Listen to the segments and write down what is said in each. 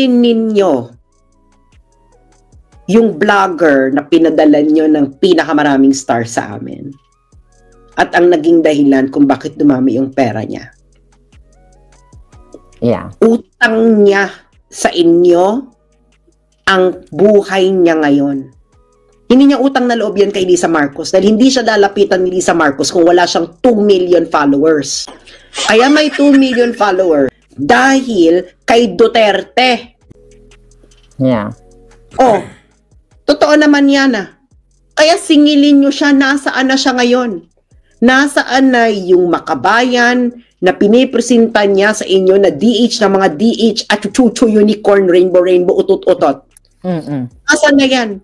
singilin ninyo yung vlogger na pinadala nyo ng pinakamaraming star sa amin. At ang naging dahilan kung bakit dumami yung pera niya. Yeah. Utang niya sa inyo ang buhay niya ngayon. Hindi niya utang na loob yan kay Lisa Marcos dahil hindi siya lalapitan ni Lisa Marcos kung wala siyang 2 million followers. Kaya may 2 million followers dahil kay Duterte. Yeah. Oh, totoo naman yan Kaya singilin nyo siya, nasaan na siya ngayon? Nasaan na yung makabayan na pinipresenta niya sa inyo na DH na mga DH at chuchu unicorn, rainbow, utot-utot? Nasaan na yan?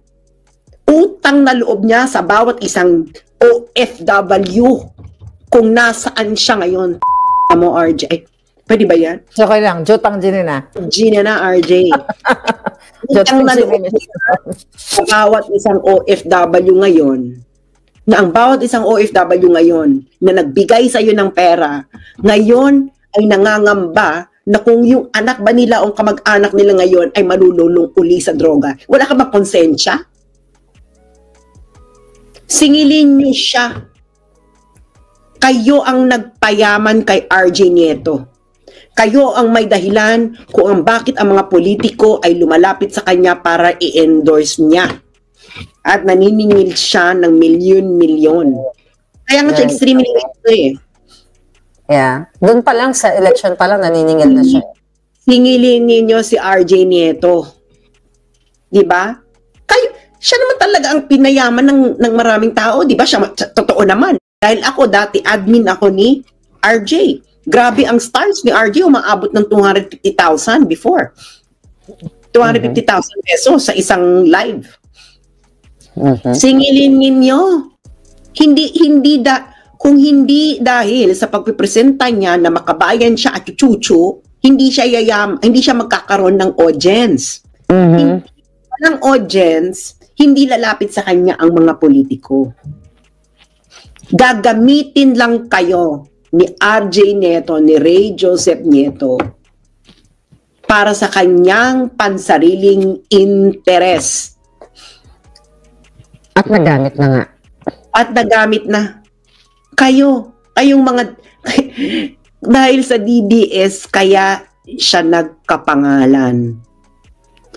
Utang na loob niya sa bawat isang OFW kung nasaan siya ngayon. Mo, RJ. Pwede ba yan? Okay lang. Jutang Gina na, RJ. Utang na loob sa bawat isang OFW ngayon, na ang bawat isang OFW ngayon na nagbigay sa iyo ng pera, ngayon ay nangangamba na kung yung anak ba nila o kamag-anak nila ngayon ay malululong uli sa droga. Wala ka ba konsensya? Singilin niyo siya. Kayo ang nagpayaman kay RJ Nieto. Kayo ang may dahilan kung ang bakit ang mga politiko ay lumalapit sa kanya para i-endorse niya. At naniningil siya ng milyon-milyon. Kaya nga siya extremely Yeah. Doon pa lang sa election pa lang naniningil na siya. Singilin ninyo si RJ Nieto. Di ba? Siya naman talaga ang pinayaman ng maraming tao. Di ba? Siya, totoo naman. Dahil ako dati, admin ako ni RJ. Grabe ang stars ni RJ, umaabot ng 250,000 before. 250,000 pesos sa isang live. Singilin ninyo. Kung hindi dahil sa pagpipresenta niya na makabayan siya at chuchu, hindi siya magkakaroon ng audience. Hindi ng audience, hindi lalapit sa kanya ang mga politiko. Gagamitin lang kayo ni RJ Nieto, ni Ray Joseph Nieto para sa kanyang pansariling interes. At nagamit na nga. At nagamit na. Kayong mga dahil sa DDS kaya siya nagkapangalan.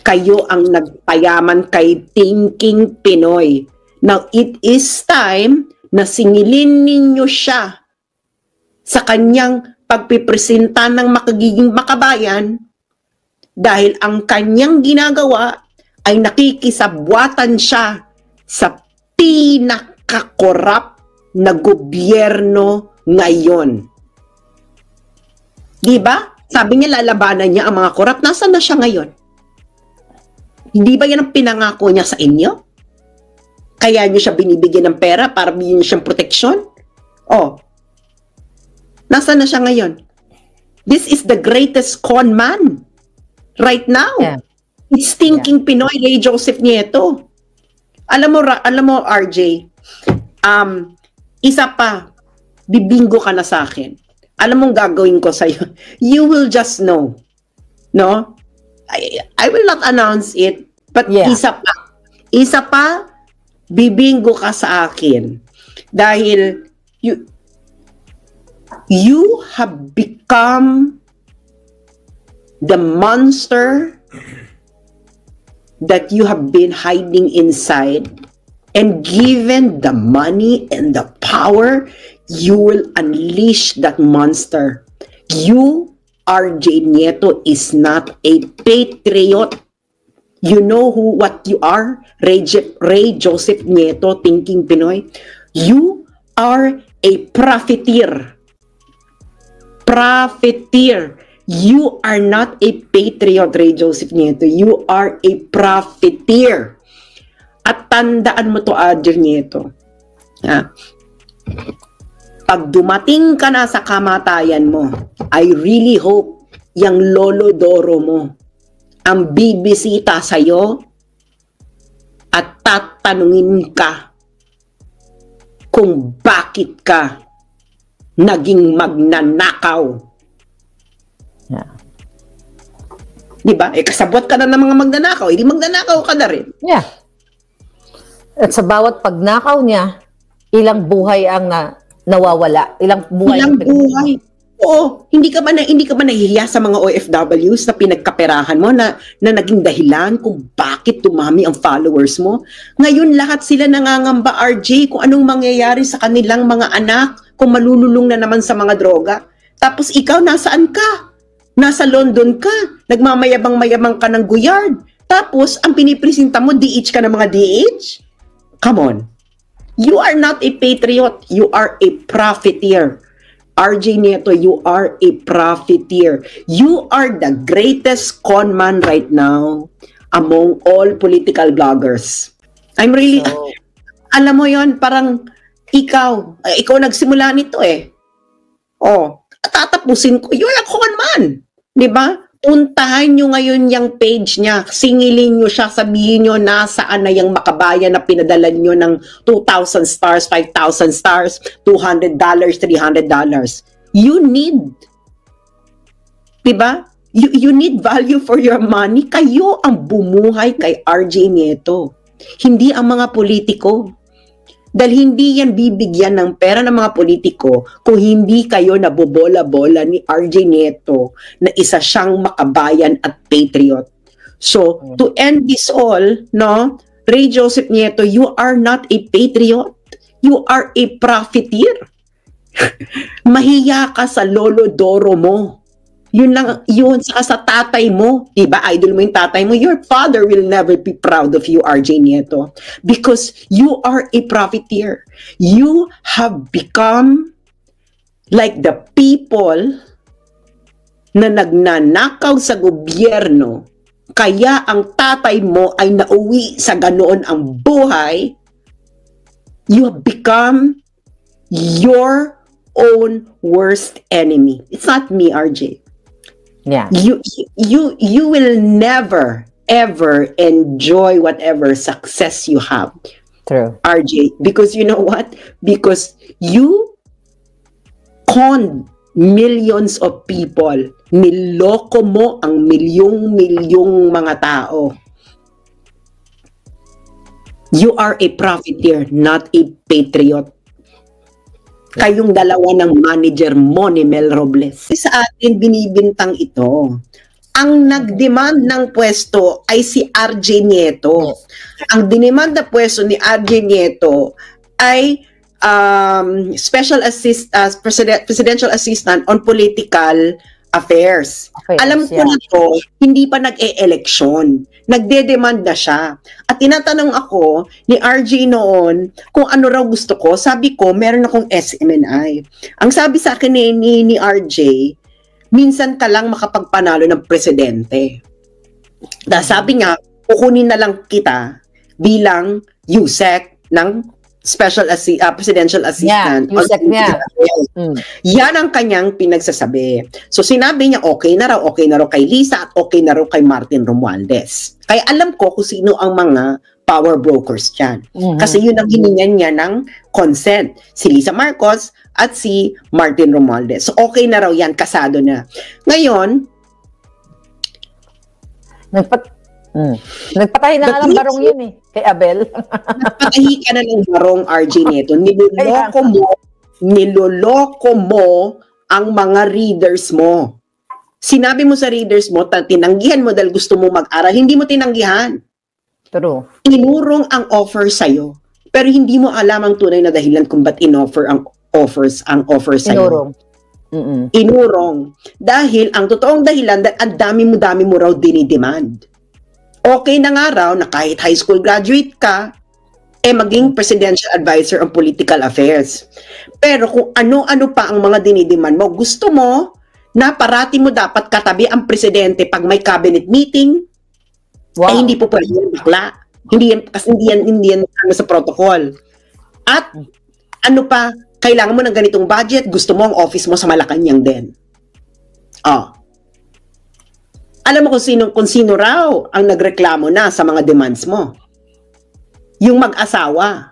Kayo ang nagpayaman kay Thinking Pinoy. Now it is time na singilin ninyo siya sa kanyang pagpipresenta ng makagiging makabayan dahil ang kanyang ginagawa ay nakikisabwatan siya sa pinakakorap na gobyerno ngayon. Di ba? Sabi niya lalabanan niya ang mga korap. Nasaan na siya ngayon? Hindi ba yan ang pinangako niya sa inyo? Kaya niyo siya binibigyan ng pera para bigyan niyo siyang proteksyon? Oh, nasaan na siya ngayon? This is the greatest con man right now. Yeah. It's Thinking Pinoy, Ray Joseph Nieto. Alam mo RJ, isa pa, bibinggo ka na sa akin. Alam mong gagawin ko sa'yo. You will just know. No? I will not announce it, but isa pa, bibinggo ka sa akin. Dahil you have become the monster that you have been hiding inside, and given the money and the power, you will unleash that monster. You, RJ Nieto, is not a patriot. You know what you are? Ray Joseph Nieto, Thinking Pinoy. You are a profiteer. Profiteer. You are not a patriot, Ray Joseph Nieto. You are a profiteer. At tandaan mo to, RJ Nieto. Pag dumating ka na sa kamatayan mo, I really hope yung lolo Doro mo ang bibisita sa'yo at tatanungin ka kung bakit ka naging magnanakaw. Di ba? Kasabwat ka na ng mga magnanakaw, hindi magnanakaw ka na rin. Yeah. At sa bawat pagnakaw niya, ilang buhay ang nawawala. Ilang buhay. Ilang buhay. Oo, hindi ka ba nahihiya sa mga OFWs na pinagkaperahan mo na naging dahilan kung bakit dumami ang followers mo? Ngayon lahat sila nangangamba, RJ, kung anong mangyayari sa kanilang mga anak kung malululong na naman sa mga droga. Tapos ikaw, nasaan ka? Nasa London ka. Nagmamayabang-mayabang ka ng Guyard. Tapos, ang pinipresenta mo, DH ka ng mga DH? Come on. You are not a patriot. You are a profiteer. RJ Nieto, you are a profiteer. You are the greatest conman right now among all political bloggers. I'm really, alam mo yon, parang ikaw nagsimula nito eh. Oh, tatapusin ko, you're a conman. Diba? Puntahan nyo ngayon yung page niya, singilin nyo siya, sabihin nyo nasaan na yung makabayan na pinadala nyo ng 2,000 stars, 5,000 stars, $200, $300. You need, diba? You need value for your money. Kayo ang bumuhay kay RJ Nieto, hindi ang mga politiko. Dahil hindi yan bibigyan ng pera ng mga politiko kung hindi kayo nabobola-bola ni RJ Nieto na isa siyang makabayan at patriot. So, to end this all, no, Ray Joseph Nieto, you are not a patriot. You are a profiteer. Mahiya ka sa lolo Doro mo. Yun lang, yun, saka sa tatay mo. Diba, idol mo yung tatay mo. Your father will never be proud of you, RJ Nieto. Because you are a profiteer. You have become like the people na nagnanakaw sa gobyerno. Kaya ang tatay mo ay nauwi sa ganoon ang buhay. You have become your own worst enemy. It's not me, RJ. Yeah. You will never ever enjoy whatever success you have. True. RJ, because you know what? Because you conned millions of people. Niloko mo ang milyong-milyong mga tao. You are a profiteer, not a patriot. Kayong dalawa ng manager mo ni Mel Robles. Sa atin binibintang ito. Ang nagdemand ng pwesto ay si RJ Nieto. Ang dinemand na pwesto ni RJ Nieto ay presidential assistant on political affairs. Alam ko na to, hindi pa nag-e-eleksyon. Nagde-demand na siya. At tinatanong ako ni RJ noon kung ano raw gusto ko. Sabi ko, meron akong SMNI. Ang sabi sa akin ni RJ, minsan ka lang makapagpanalo ng presidente. Sabi niya, kukunin na lang kita bilang USEC ng presidential assistant. Yeah, USEC niya. Yan ang kanyang pinagsasabi. So sinabi niya okay na raw kay Lisa at okay na raw kay Martin Romualdez. Kaya alam ko kung sino ang mga power brokers dyan. Kasi yun ang hiningan niya ng consent. Si Lisa Marcos at si Martin Romualdez. So okay na raw yan, kasado na. Ngayon, nagpatay na nga ng barong yun eh, kay Abel. Nagpatahi ka na ng barong, RJ Nieto. Niloloko mo ang mga readers mo. Sinabi mo sa readers mo, tinanggihan mo dahil gusto mo mag-aral, hindi mo tinanggihan. True. Inurong ang offer sa'yo, pero hindi mo alam ang tunay na dahilan kung ba't in-offer ang offer sa'yo. Inurong. Dahil ang totoong dahilan, ang dami mo raw dinidemand. Okay na nga raw na kahit high school graduate ka, maging presidential advisor on political affairs. Pero kung ano-ano pa ang mga dinidiman mo, gusto mo na parati mo dapat katabi ang presidente pag may cabinet meeting, hindi po pwede yung bakla. Hindi yan sa protocol. At ano pa, kailangan mo ng ganitong budget, gusto mo ang office mo sa Malacanang din. Alam mo kung sino raw ang nagreklamo na sa mga demands mo. Yung mag-asawa.